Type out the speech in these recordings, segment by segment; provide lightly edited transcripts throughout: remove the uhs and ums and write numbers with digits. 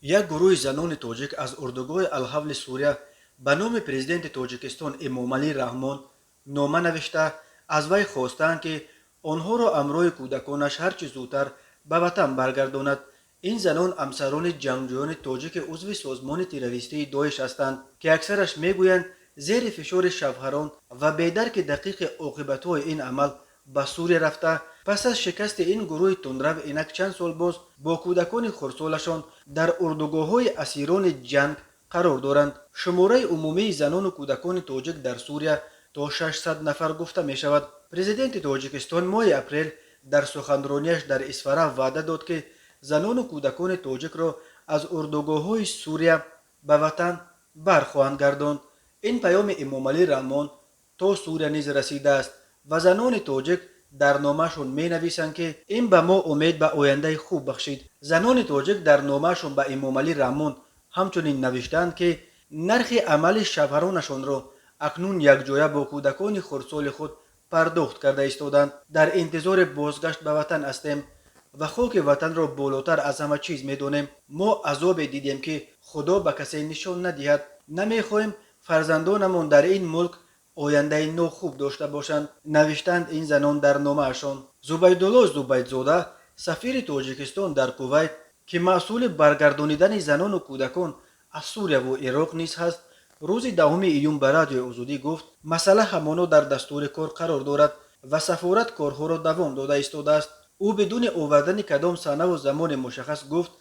یک گروه زنان تاجیک از اردوگاه الحول سوریه به نام پرزیدنت تاجیکستان امامعلی رحمان نامه نوشته از وی خواستند که آنها را امرای کودکانش هرچه زودتر به وطن برگرداند. این زنان همسران جنگجویان تاجیک عضو سازمان تروریستی داعش هستند که اکثرش میگویند زیر فشار شوهران و بی‌درک دقیق عاقبت‌های این عمل به سوریه رفته. پس از شکست این گروه تندرو اینک چند سال باز با کودکان خردسالشان در اردوگاه‌های اسیران جنگ قرار دارند. شماره عمومی زنان و کودکان تاجیک در سوریه تا 600 نفر گفته می شود. پرزیدنت تاجیکستان ماه اپریل در سخنرانیش در اسفره وعده داد که زنان و کودکان تاجیک را از اردوگاه‌های سوریه به وطن برخواهند گرداند. این پیام امامعلی رحمان تا سوریه نیز رسیده است و زنان تاجیک در نامه‌شان می نویسند که این به ما امید به آینده خوب بخشید. زنان تاجیک در نامه‌شان به امامعلی رحمان همچنین نوشتند که نرخ عمل شوهرانشان را اکنون یکجایه با کودکان خردسال خود پرداخت کرده ایستادند. در انتظار بازگشت به وطن هستیم و خاک وطن را بالاتر از همه چیز می‌دانیم. ما عذاب دیدیم که خدا به کسی نشان ندهد. نمی‌خواهیم فرزندانمان در این ملک آینده نو خوب داشته باشند، نوشتند این زنان در نامه‌شان. زبیدالله زبیدزاده سفیر تاجیکستان در کویت که مسئول برگردانیدن زنان و کودکان از سوریه و عراق نیز هست، روز 10 ایون به رادیو آزادی گفت مسئله همانا در دستور کار قرار دارد و سفارت کارها را دوام داده ایستاده است. او بدون آوردن کدام سنه و زمان مشخص گفت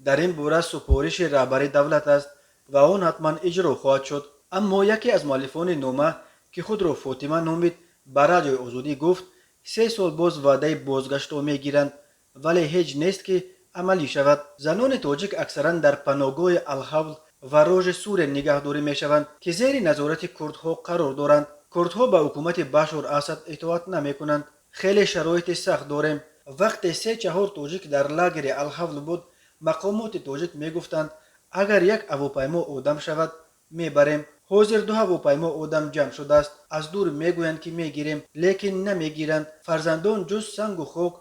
در این باره سفارش رهبری دولت است و آن حتما اجرا خواهد شد. اما یکی از مؤلفان نامه که خود را فاطمه نامید به رادیو آزادی گفت 3 سال باز وعده بازگشت را میگیرند ولی هیچ نیست که عملی شود. زنان تاجیک اکثرا در پناهگاه الحول و راژ سوریه نگهداری میشوند که زیر نظارت کردها قرار دارند. کردها به حکومت بشار اسد اطاعت نمیکنند. خیلی شرایط سخت داریم. وقتی 3-4 تاجیک در لاگر الحول بود مقامات تاجیک میگفتند اگر یک هواپیما آدم شود میبریم. حاضر 2 هواپیما آدم جمع شده است. از دور میگویند که میگیریم لیکن نمیگیرند. فرزندان جز سنگ و خاک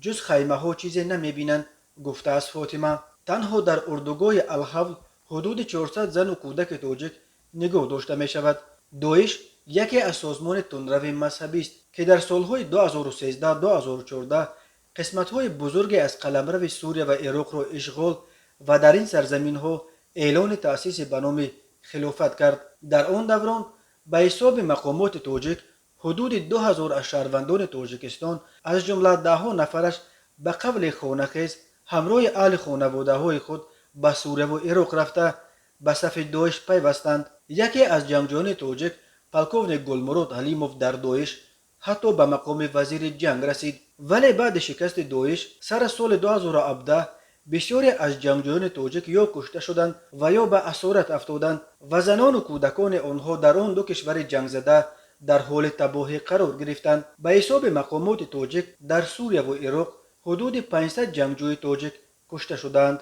جز خیمه ها چیزی نمیبینند، گفته است فاطمه. تنها در اردوگاه الحول حدود 400 زن و کودک تاجیک نگاه داشته می شود. داعش یکی از سازمان تندرو مذهبی است که در سالهای 2013-2014 قسمت‌های بزرگی از قلمرو سوریه و عراق را اشغال و در این سرزمین ها اعلان تأسیس به نام خلافت کرد. در آن دوران به حساب مقامات تاجیک حدود 2000 از شهروندان تاجیکستان از جمله 10 نفرش به قبل خانه‌خیز همراه اهل خانواده های خود به سوریه و عراق رفته به صف داعش پیوستند. یکی از جنگجویان تاجیک پلکوونیک گلمرود حلیموف در داعش حتی به مقام وزیر جنگ رسید ولی بعد شکست داعش سر سال 2017 بسیاری از جنگجویان تاجیک یا کشته شدند و یا به اسارت افتادند و زنان و کودکان آنها در آن 2 کشور جنگ زده در حال تباهی قرار گرفتند. به حساب مقامات تاجیک در سوریه و عراق حدود 500 جنگجوی تاجیک کشته شدند.